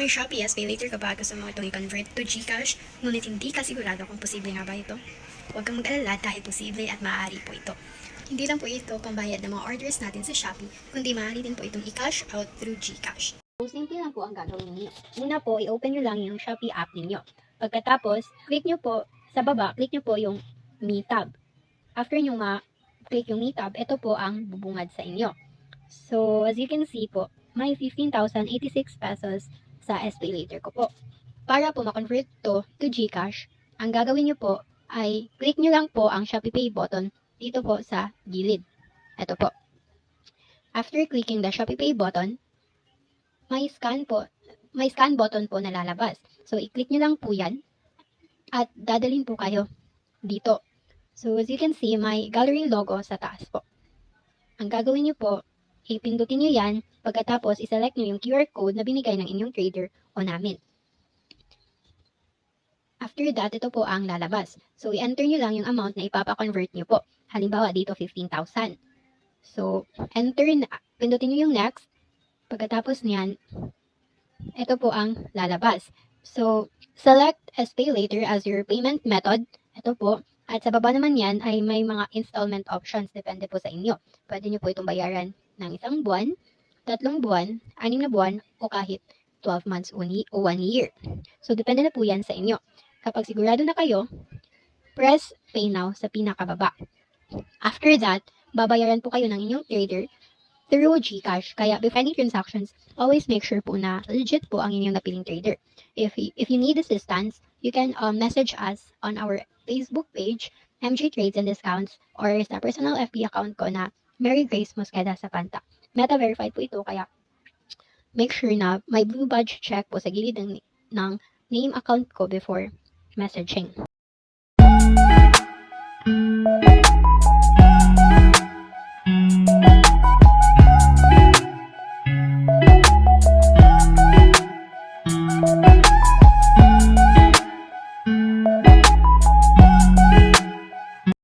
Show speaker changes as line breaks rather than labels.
May Shopee SPayLater ka ba gusto mo itong i-convert to GCash, ngunit hindi ka sigurado kung posible nga ba ito? Huwag kang mag-alala dahil posible at maaari po ito. Hindi lang po ito pambayad ng mga orders natin sa Shopee, kundi maaari din po itong i-cash out through GCash.
So, simple lang po ang gagawin niyo. Una po, i-open nyo lang yung Shopee app ninyo. Pagkatapos, click nyo po sa baba, click nyo po yung Me tab. After nyo ma-click yung Me tab, ito po ang bubungad sa inyo. So, as you can see po, may 15,086 pesos sa SPayLater ko po. Para po ma-convert to GCash, ang gagawin nyo po ay click nyo lang po ang Shopee Pay button dito po sa gilid. Ito po. After clicking the Shopee Pay button, may scan button po na lalabas. So, i-click nyo lang po yan at dadalhin po kayo dito. So, as you can see, may gallery logo sa taas po. Ang gagawin nyo po, ipindutin nyo yan, pagkatapos iselect nyo yung QR code na binigay ng inyong trader o namin. After that, ito po ang lalabas. So, i-enter nyo lang yung amount na ipapa-convert nyo po. Halimbawa, dito 15,000. So, pindutin nyo yung next. Pagkatapos niyan, ito po ang lalabas. So, select SPayLater as your payment method. Ito po. At sa baba naman yan ay may mga installment options. Depende po sa inyo. Pwede nyo po itong bayaran ng 1 buwan, 3 buwan, 6 na buwan, o kahit 12 months o 1 year. So, depende na po yan sa inyo. Kapag sigurado na kayo, press Pay Now sa pinakababa. After that, babayaran po kayo ng inyong trader through GCash. Kaya before any transactions, always make sure po na legit po ang inyong napiling trader. If you need assistance, you can message us on our Facebook page, MJ Trades and Discounts, or sa personal FB account ko na Mary Grace Mosqueda sa Panta. Meta-verified po ito, kaya make sure na may blue badge check po sa gilid ng name account ko before messaging.